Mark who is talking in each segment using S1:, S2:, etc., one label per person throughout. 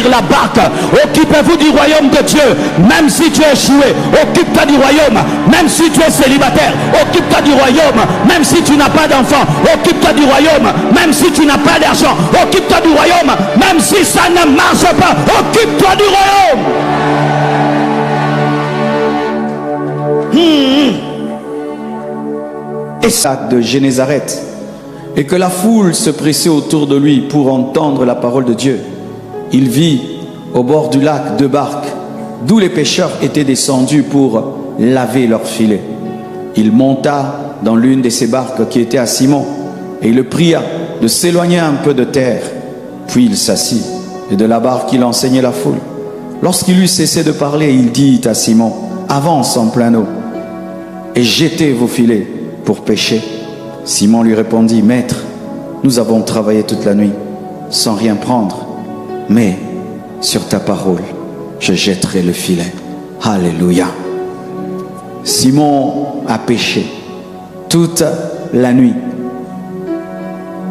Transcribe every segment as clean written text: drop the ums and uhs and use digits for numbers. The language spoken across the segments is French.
S1: la barque. Occupez-vous du royaume de Dieu. Même si tu es échoué, occupe-toi du royaume. Même si tu es célibataire, occupe-toi du royaume. Même si tu n'as pas d'enfant, occupe-toi du royaume. Même si tu n'as pas d'argent, occupe-toi du royaume. Même si ça ne marche pas, occupe-toi du royaume.
S2: Et ça de Génézareth, et que la foule se pressait autour de lui pour entendre la parole de Dieu. Il vit au bord du lac 2 barques, d'où les pêcheurs étaient descendus pour laver leurs filets. Il monta dans l'une de ces barques qui était à Simon, et il le pria de s'éloigner un peu de terre. Puis il s'assit, et de la barque il enseignait la foule. Lorsqu'il eut cessé de parler, il dit à Simon, « Avance en plein eau, et jetez vos filets pour pêcher. » Simon lui répondit, « Maître, nous avons travaillé toute la nuit sans rien prendre, mais sur ta parole, je jetterai le filet. » Alléluia. Simon a pêché toute la nuit.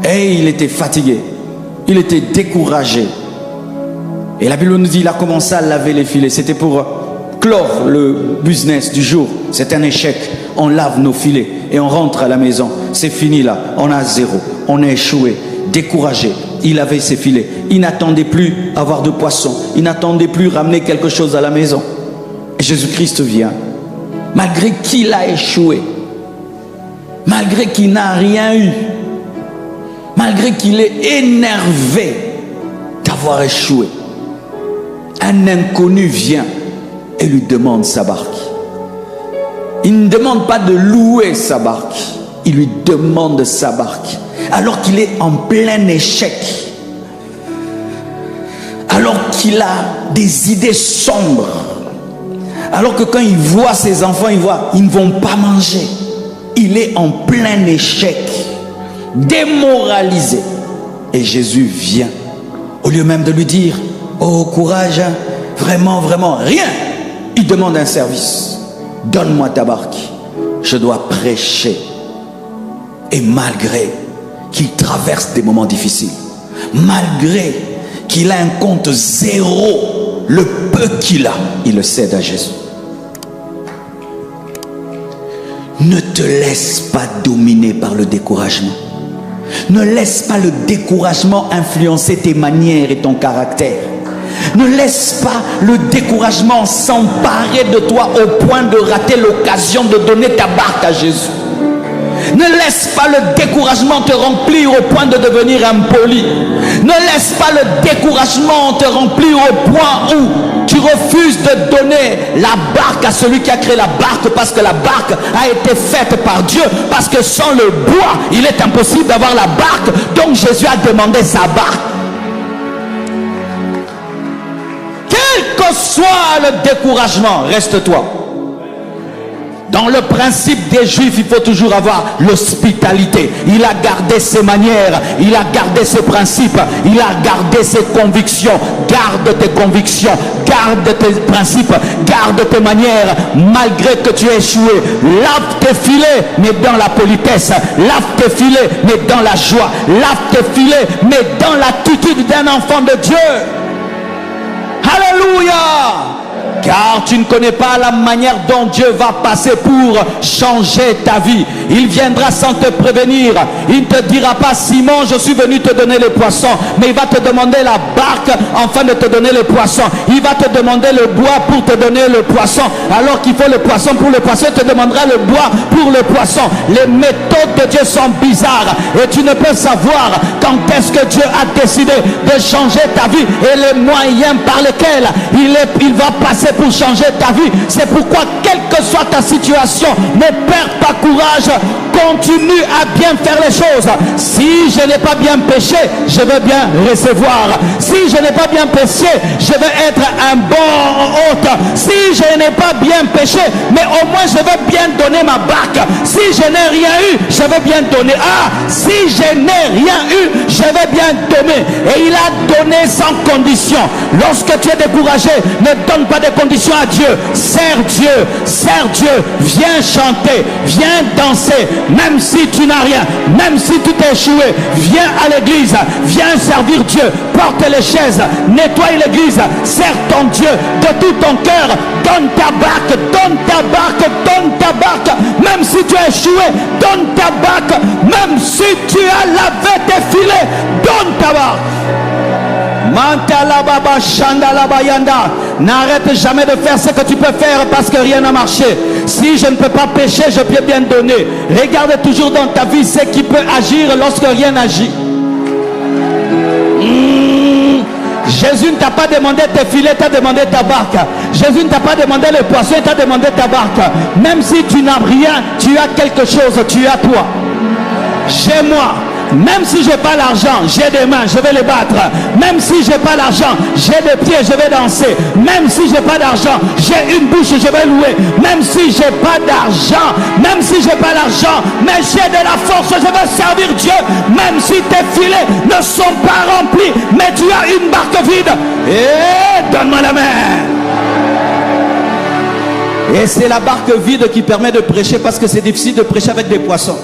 S2: Et il était fatigué, il était découragé. Et la Bible nous dit, il a commencé à laver les filets. C'était pour clore le business du jour. C'est un échec. On lave nos filets et on rentre à la maison. C'est fini là, on a zéro, on est échoué, découragé. Il avait ses filets, il n'attendait plus avoir de poisson, il n'attendait plus ramener quelque chose à la maison. Et Jésus-Christ vient, malgré qu'il a échoué, malgré qu'il n'a rien eu, malgré qu'il est énervé d'avoir échoué. Un inconnu vient et lui demande sa barque. Il ne demande pas de louer sa barque, il lui demande sa barque. Alors qu'il est en plein échec, alors qu'il a des idées sombres, alors que quand il voit ses enfants, il voit, ils ne vont pas manger. Il est en plein échec, démoralisé. Et Jésus vient, au lieu même de lui dire, oh courage, hein, vraiment, vraiment, rien. Il demande un service. Donne-moi ta barque, je dois prêcher. Et malgré qu'il traverse des moments difficiles, malgré qu'il a un compte zéro, le peu qu'il a, il le cède à Jésus. Ne te laisse pas dominer par le découragement. Ne laisse pas le découragement influencer tes manières et ton caractère. Ne laisse pas le découragement s'emparer de toi au point de rater l'occasion de donner ta barque à Jésus. Ne laisse pas le découragement te remplir au point de devenir impoli. Ne laisse pas le découragement te remplir au point où tu refuses de donner la barque à celui qui a créé la barque, parce que la barque a été faite par Dieu, parce que sans le bois, il est impossible d'avoir la barque. Donc Jésus a demandé sa barque. Quel que soit le découragement, reste-toi. Dans le principe des Juifs, il faut toujours avoir l'hospitalité. Il a gardé ses manières, il a gardé ses principes, il a gardé ses convictions. Garde tes convictions, garde tes principes, garde tes manières, malgré que tu aies échoué. Lave tes filets, mais dans la politesse. Lave tes filets, mais dans la joie. Lave tes filets, mais dans l'attitude d'un enfant de Dieu. Alléluia! Car tu ne connais pas la manière dont Dieu va passer pour changer ta vie. Il viendra sans te prévenir. Il ne te dira pas, Simon, je suis venu te donner les poissons. Mais il va te demander la barque afin de te donner les poissons. Il va te demander le bois pour te donner le poisson. Alors qu'il faut le poisson pour le poisson, il te demandera le bois pour le poisson. Les méthodes de Dieu sont bizarres. Et tu ne peux savoir quand est-ce que Dieu a décidé de changer ta vie et les moyens par lesquels il va passer pour changer ta vie. C'est pourquoi, quelle que soit ta situation, ne perds pas courage, continue à bien faire les choses. Si je n'ai pas bien péché, je vais bien recevoir. Si je n'ai pas bien péché, je vais être un bon hôte. Si je n'ai pas bien péché, mais au moins je vais bien donner ma barque. Si je n'ai rien eu, je vais bien donner. Ah, si je n'ai rien eu, je vais bien donner. Et il a donné sans condition. Lorsque tu es découragé, ne donne pas de conditions à Dieu. Sers Dieu, viens chanter, viens danser,
S1: même si tu n'as rien, même si tu t'es échoué, viens à l'église, viens servir Dieu, porte les chaises, nettoie l'église, sers ton Dieu de tout ton cœur, donne ta barque, donne ta barque, donne ta barque, même si tu as échoué, donne ta barque, même si tu as lavé tes filets, donne ta barque. N'arrête jamais de faire ce que tu peux faire parce que rien n'a marché. Si je ne peux pas pécher, je peux bien donner. Regarde toujours dans ta vie ce qui peut agir lorsque rien n'agit. Jésus ne t'a pas demandé tes filets, t'a demandé ta barque. Jésus ne t'a pas demandé le poisson, il t'a demandé ta barque. Même si tu n'as rien, tu as quelque chose, tu as toi. Chez moi, même si je n'ai pas l'argent, j'ai des mains, je vais les battre. Même si je n'ai pas l'argent, j'ai des pieds, je vais danser. Même si je n'ai pas d'argent, j'ai une bouche, je vais louer. Même si je n'ai pas d'argent, même si je n'ai pas d'argent, mais j'ai de la force, je vais servir Dieu. Même si tes filets ne sont pas remplis, mais tu as une barque vide. Et donne-moi la main. Et c'est la barque vide qui permet de prêcher, parce que c'est difficile de prêcher avec des poissons.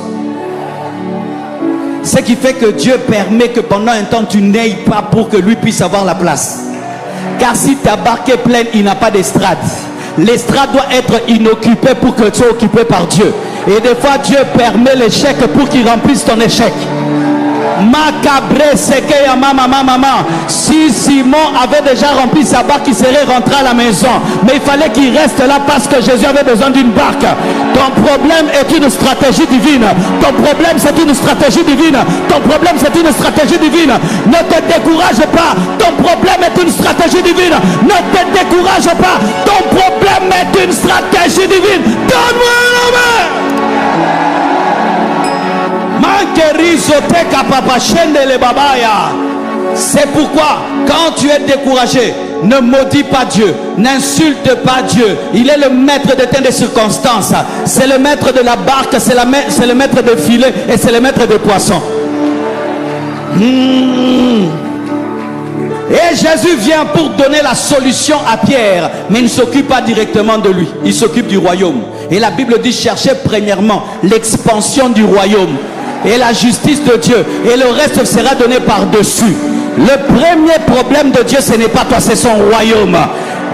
S1: Ce qui fait que Dieu permet que pendant un temps tu n'ailles pas pour que lui puisse avoir la place. Car si ta barque est pleine, il n'a pas d'estrade. L'estrade doit être inoccupée pour que tu sois occupé par Dieu. Et des fois Dieu permet l'échec pour qu'il remplisse ton échec. Si Simon avait déjà rempli sa barque, il serait rentré à la maison. Mais il fallait qu'il reste là parce que Jésus avait besoin d'une barque. Ton problème est une stratégie divine. Ton problème c'est une stratégie divine. Ton problème c'est une stratégie divine. Ne te décourage pas. Ton problème est une stratégie divine. Ne te décourage pas. Ton problème est une stratégie divine. Donne-moi la main. C'est pourquoi quand tu es découragé, ne maudis pas Dieu, n'insulte pas Dieu. Il est le maître de tes circonstances. C'est le maître de la barque, c'est le maître des filets et c'est le maître des poissons. Et Jésus vient pour donner la solution à Pierre, mais il ne s'occupe pas directement de lui, il s'occupe du royaume. Et la Bible dit: cherchez premièrement l'expansion du royaume et la justice de Dieu, et le reste sera donné par-dessus. Le premier problème de Dieu, ce n'est pas toi, c'est son royaume.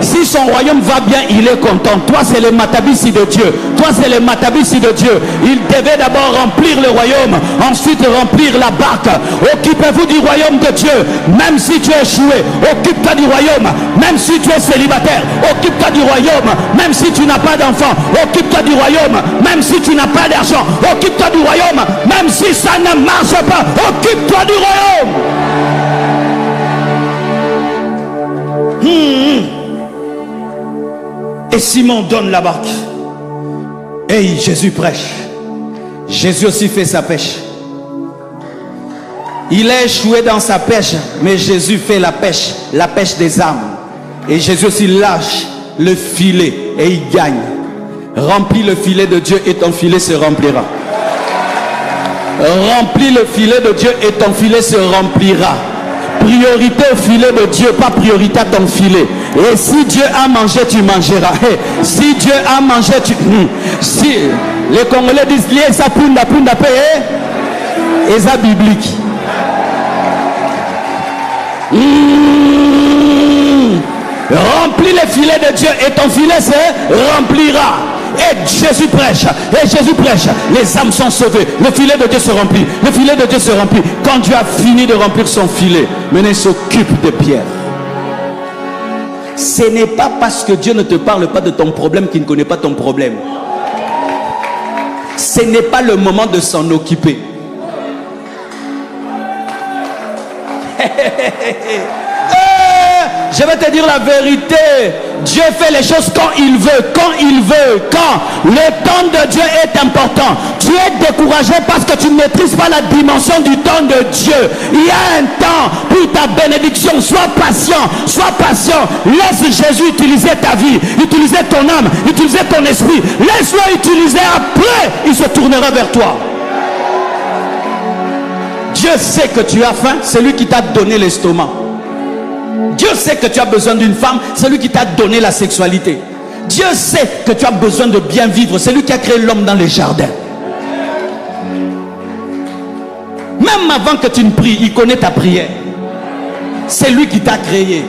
S1: Si son royaume va bien, il est content. Toi, c'est le matabisi de Dieu. Toi, c'est le matabisi de Dieu. Il devait d'abord remplir le royaume, ensuite remplir la barque. Occupez-vous du royaume de Dieu. Même si tu es échoué, occupe-toi du royaume. Même si tu es célibataire, occupe-toi du royaume. Même si tu n'as pas d'enfant, occupe-toi du royaume. Même si tu n'as pas d'argent, occupe-toi du royaume. Même si ça ne marche pas, occupe-toi du royaume. Et Simon donne la barque. Et Jésus prêche. Jésus aussi fait sa pêche. Il est échoué dans sa pêche, mais Jésus fait la pêche des âmes. Et Jésus aussi lâche le filet et il gagne. Remplis le filet de Dieu et ton filet se remplira. Remplis le filet de Dieu et ton filet se remplira. Priorité au filet de Dieu, pas priorité à ton filet. Et si Dieu a mangé, tu mangeras. Si Dieu a mangé, tu... Si les Congolais disent lié ça punda paye, et ça biblique. Remplis le filet de Dieu et ton filet se remplira. Et Jésus prêche, les âmes sont sauvées, le filet de Dieu se remplit, le filet de Dieu se remplit. Quand Dieu a fini de remplir son filet, maintenant il s'occupe de Pierre. Ce n'est pas parce que Dieu ne te parle pas de ton problème qu'il ne connaît pas ton problème. Ce n'est pas le moment de s'en occuper. Je vais te dire la vérité. Dieu fait les choses quand il veut, quand il veut, quand le temps de Dieu est important. Tu es découragé parce que tu ne maîtrises pas la dimension du temps de Dieu. Il y a un temps pour ta bénédiction. Sois patient, sois patient. Laisse Jésus utiliser ta vie, utiliser ton âme, utiliser ton esprit. Laisse-le utiliser, après il se tournera vers toi. Dieu sait que tu as faim, c'est lui qui t'a donné l'estomac. Dieu sait que tu as besoin d'une femme, c'est lui qui t'a donné la sexualité. Dieu sait que tu as besoin de bien vivre, c'est lui qui a créé l'homme dans les jardins.
S2: Même avant que tu ne pries, il connaît ta prière. C'est lui qui t'a créé.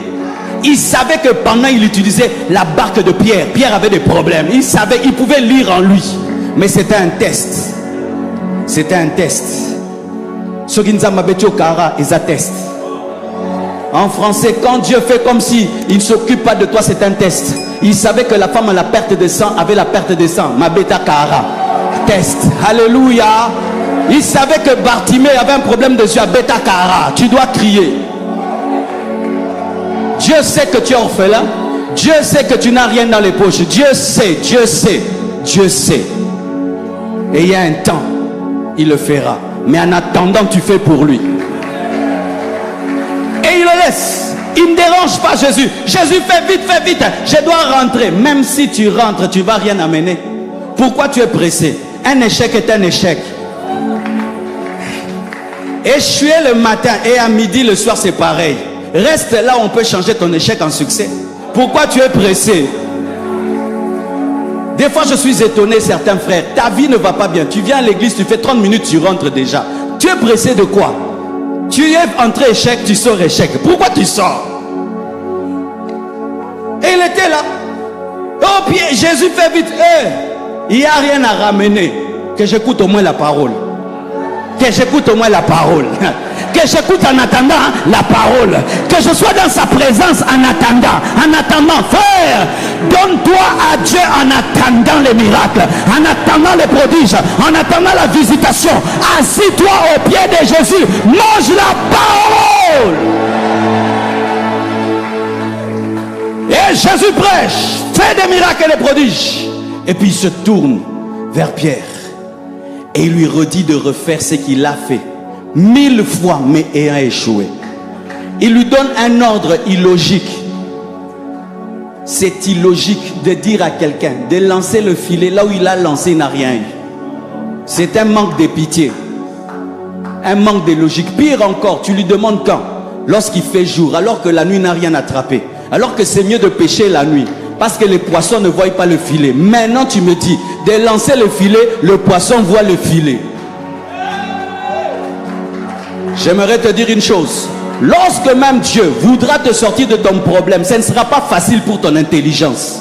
S2: Il savait que pendant il utilisait la barque de Pierre, Pierre avait des problèmes. Il savait, il pouvait lire en lui. Mais c'était un test. C'était un test. Ce qui nous a mabéti au Kara, ils attestent. En français, quand Dieu fait comme si il ne s'occupe pas de toi, c'est un test. Il savait que la femme à la perte de sang avait la perte de sang. Mabeta Kara. Test. Alléluia. Il savait que Bartimée avait un problème de yeux. Beta Kara. Tu dois crier. Dieu sait que tu es orphelin. Dieu sait que tu n'as rien dans les poches. Dieu sait, Dieu sait, Dieu sait. Et il y a un temps, il le fera. Mais en attendant, tu fais pour lui. Et il le laisse. Il ne dérange pas Jésus. Jésus, fais vite, je dois rentrer. Même si tu rentres, tu ne vas rien amener. Pourquoi tu es pressé? Un échec est un échec. Échouer le matin et à midi, le soir, c'est pareil. Reste là, on peut changer ton échec en succès. Pourquoi tu es pressé? Des fois, je suis étonné, certains frères. Ta vie ne va pas bien. Tu viens à l'église, tu fais 30 minutes, tu rentres déjà. Tu es pressé de quoi? Tu es entré échec, tu sors échec. Pourquoi tu sors? Et il était là. Oh, puis Jésus fait vite. Il n'y a rien à ramener. Que j'écoute au moins la parole. Que j'écoute au moins la parole. Que j'écoute en attendant la parole. Que je sois dans sa présence en attendant. En attendant, frère, donne-toi à Dieu en attendant les miracles, en attendant les prodiges, en attendant la visitation. Assis-toi au pied de Jésus. Mange la parole. Et Jésus prêche, fait des miracles et des prodiges. Et puis il se tourne vers Pierre. Et il lui redit de refaire ce qu'il a fait 1000 fois, mais ayant échoué. Il lui donne un ordre illogique. C'est illogique de dire à quelqu'un de lancer le filet là où il a lancé, il n'a rien eu. C'est un manque de pitié, un manque de logique. Pire encore, tu lui demandes quand? Lorsqu'il fait jour, alors que la nuit n'a rien attrapé, alors que c'est mieux de pêcher la nuit, parce que les poissons ne voient pas le filet. Maintenant tu me dis de lancer le filet, le poisson voit le filet. J'aimerais te dire une chose. Lorsque même Dieu voudra te sortir de ton problème, ce ne sera pas facile pour ton intelligence.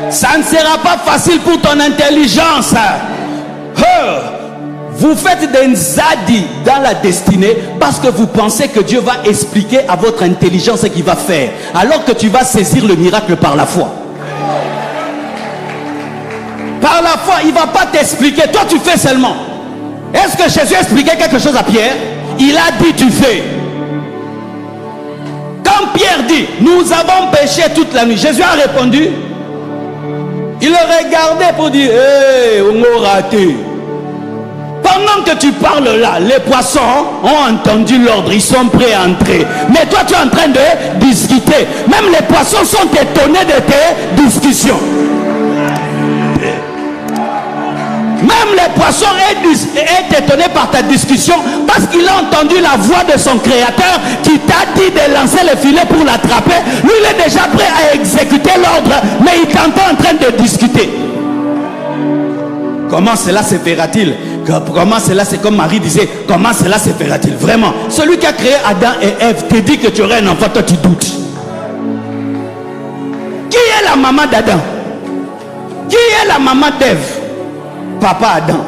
S2: Ça ne sera pas facile pour ton intelligence. Vous faites des nzadi dans la destinée parce que vous pensez que Dieu va expliquer à votre intelligence ce qu'il va faire, alors que tu vas saisir le miracle par la foi. Par la foi, il ne va pas t'expliquer. Toi, tu fais seulement. Est-ce que Jésus expliquait quelque chose à Pierre? Il a dit tu fais. Quand Pierre dit nous avons péché toute la nuit, Jésus a répondu. Il le regardait pour dire on m'a raté. Pendant que tu parles là, les poissons ont entendu l'ordre, ils sont prêts à entrer. Mais toi tu es en train de discuter. Même les poissons sont étonnés de tes discussions. Même les poissons est étonné par ta discussion parce qu'il a entendu la voix de son créateur qui t'a dit de lancer le filet pour l'attraper. Lui, il est déjà prêt à exécuter l'ordre, mais il t'entend en train de discuter. Comment cela se fera-t-il? Comment cela, c'est comme Marie disait, comment cela se fera-t-il? Vraiment, celui qui a créé Adam et Ève te dit que tu aurais un enfant, toi tu doutes. Qui est la maman d'Adam? Qui est la maman d'Ève? Papa Adam.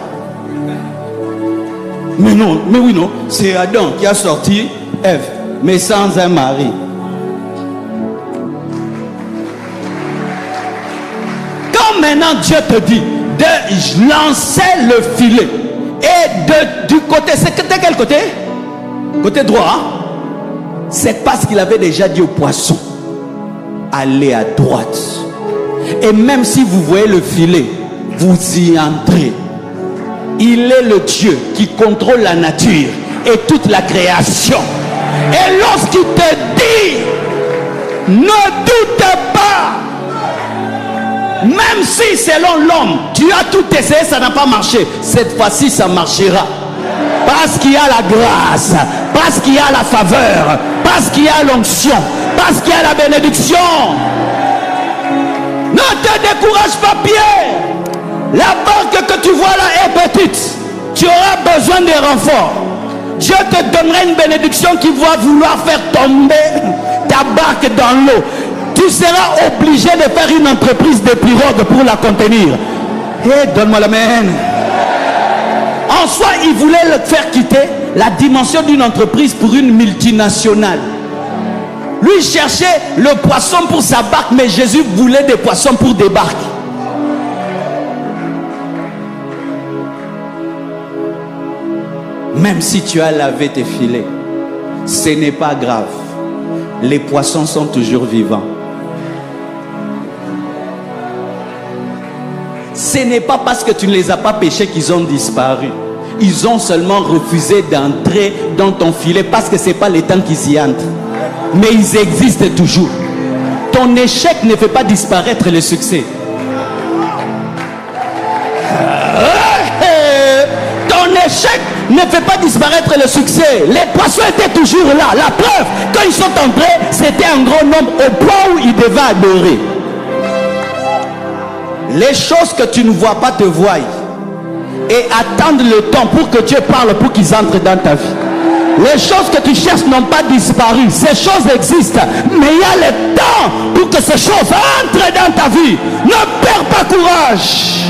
S2: Mais non, mais oui non, c'est Adam qui a sorti Ève, mais sans un mari. Quand maintenant Dieu te dit de lancer le filet, et du côté, c'est de quel côté? Côté droit. C'est parce qu'il avait déjà dit au poisson, allez à droite. Et même si vous voyez le filet, vous y entrez. Il est le Dieu qui contrôle la nature et toute la création. Et lorsqu'il te dit ne doute pas, même si selon l'homme tu as tout essayé, ça n'a pas marché, cette fois-ci ça marchera. Parce qu'il y a la grâce, parce qu'il y a la faveur, parce qu'il y a l'onction, parce qu'il y a la bénédiction. Ne te décourage pas, Pierre.
S1: La barque que tu vois là est petite. Tu auras besoin de renforts. Dieu te donnera une bénédiction qui va vouloir faire tomber ta barque dans l'eau. Tu seras obligé de faire une entreprise de pirogue pour la contenir. Et donne-moi l'amen. En soi, il voulait le faire quitter la dimension d'une entreprise pour une multinationale. Lui cherchait le poisson pour sa barque, mais Jésus voulait des poissons pour des barques. Même si tu as lavé tes filets, ce n'est pas grave. Les poissons sont toujours vivants. Ce n'est pas parce que tu ne les as pas pêchés qu'ils ont disparu. Ils ont seulement refusé d'entrer dans ton filet parce que ce n'est pas le temps qu'ils y entrent. Mais ils existent toujours. Ton échec ne fait pas disparaître le succès. Ton échec ne fait pas disparaître le succès. Les poissons étaient toujours là. La preuve, quand ils sont entrés, c'était un grand nombre au point où ils devaient adorer. Les choses que tu ne vois pas te voient. Et attendre le temps pour que Dieu parle, pour qu'ils entrent dans ta vie. Les choses que tu cherches n'ont pas disparu. Ces choses existent. Mais il y a le temps pour que ces choses entrent dans ta vie. Ne perds pas courage.